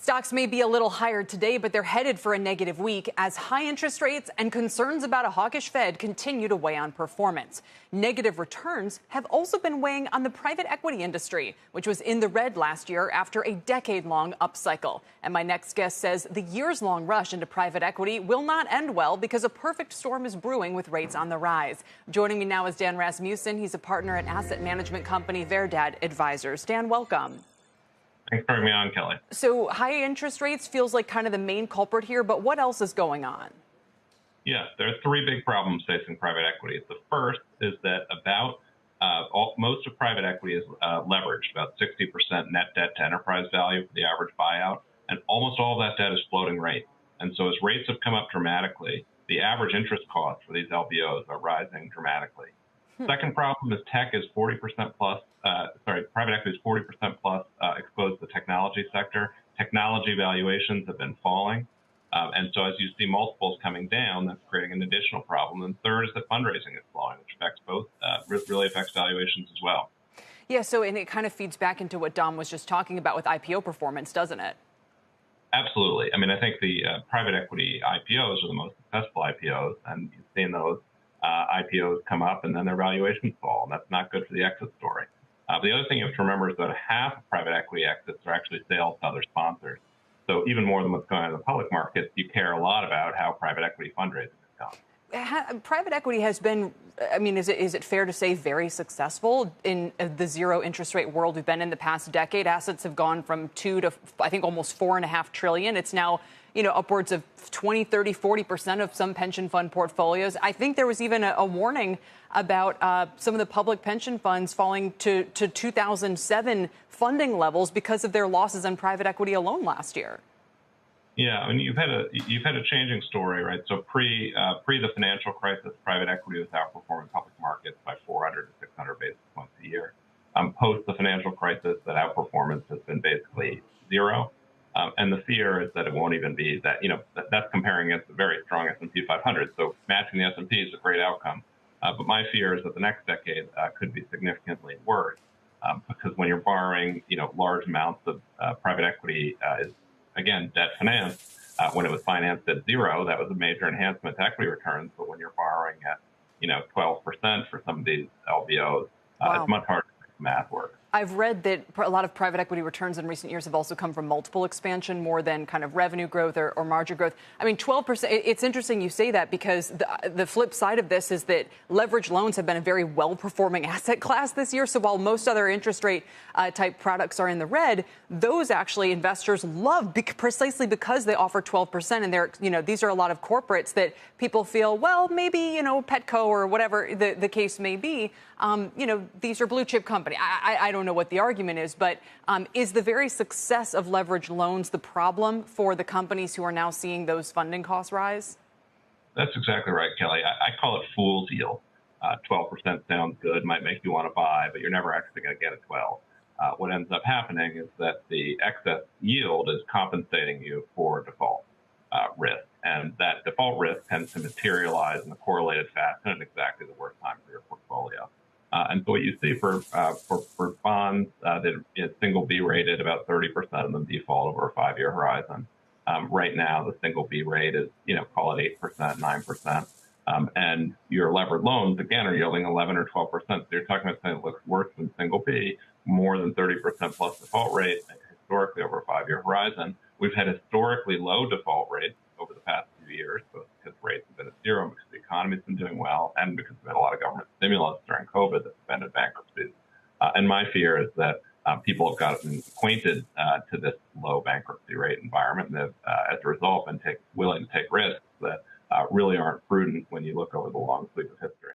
Stocks may be a little higher today, but they're headed for a negative week as high interest rates and concerns about a hawkish Fed continue to weigh on performance. Negative returns have also been weighing on the private equity industry, which was in the red last year after a decade-long upcycle. And my next guest says the years-long rush into private equity will not end well because a perfect storm is brewing with rates on the rise. Joining me now is Dan Rasmussen. He's a partner at asset management company Verdad Advisers. Dan, welcome. Thanks for having me on, Kelly. So high interest rates feels like kind of the main culprit here, but what else is going on? Yeah, there are three big problems facing private equity. The first is that most of private equity is leveraged, about 60% net debt to enterprise value for the average buyout, and almost all that debt is floating rate. And so as rates have come up dramatically, the average interest costs for these LBOs are rising dramatically. Second problem is tech is 40% plus, private equity is 40% plus exposed to the technology sector. Technology valuations have been falling. And so as you see multiples coming down, that's creating an additional problem. And third is that fundraising is slowing, which affects both, really affects valuations as well. Yeah, and it kind of feeds back into what Dom was just talking about with IPO performance, doesn't it? Absolutely. I mean, I think the private equity IPOs are the most successful IPOs, and you've seen those IPOs come up and then their valuations fall, and that's not good for the exit story. The other thing you have to remember is that half of private equity exits are actually sales to other sponsors. So even more than what's going on in the public markets, you care a lot about how private equity fundraising is going. Private equity has been, I mean, is it fair to say very successful in the zero interest rate world we've been in the past decade? Assets have gone from 2 to, I think, almost $4.5 trillion. It's now, upwards of 20, 30, 40% of some pension fund portfolios. I think there was even a warning about some of the public pension funds falling to 2007 funding levels because of their losses on private equity alone last year. Yeah, I mean, you've had a changing story, right? So pre the financial crisis, private equity was outperforming public markets by 400 to 600 basis points a year. Post the financial crisis, that outperformance has been basically zero. And the fear is that it won't even be that, that's comparing against a very strong S&P 500. So matching the S&P is a great outcome. But my fear is that the next decade could be significantly worse because when you're borrowing, large amounts of private equity is, again, debt finance. When it was financed at zero, that was a major enhancement to equity returns. But when you're borrowing at, 12% for some of these LBOs, wow. It's much harder to make the math work. I've read that a lot of private equity returns in recent years have also come from multiple expansion more than kind of revenue growth or margin growth. I mean, 12%, it's interesting you say that because the flip side of this is that leveraged loans have been a very well-performing asset class this year. So while most other interest rate type products are in the red, those actually investors love precisely because they offer 12%. And they're, these are a lot of corporates that people feel, well, maybe, Petco or whatever the case may be. These are blue chip company. I don't know what the argument is, but is the very success of leveraged loans the problem for the companies who are now seeing those funding costs rise? That's exactly right, Kelly. I call it fool's yield. 12% sounds good, might make you want to buy, but you're never actually going to get a 12. What ends up happening is that the excess yield is compensating you for default risk. And that default risk tends to materialize in a correlated fashion at exactly the worst time for your portfolio. And so what you see for bonds that is single B rated, about 30% of them default over a 5-year horizon. Right now, the single B rate is, call it 8%, 9%. And your levered loans, again, are yielding 11 or 12%. So you're talking about something that looks worse than single B, more than 30% plus default rate historically over a 5-year horizon. We've had historically low default rates over the past few years, both because rates have been at zero, because the economy's been doing well, and because we've had a lot of government stimulus during COVID that prevented bankruptcies. And my fear is that people have gotten acquainted to this low bankruptcy rate environment, and have, as a result, been willing to take risks that really aren't prudent when you look over the long sweep of history.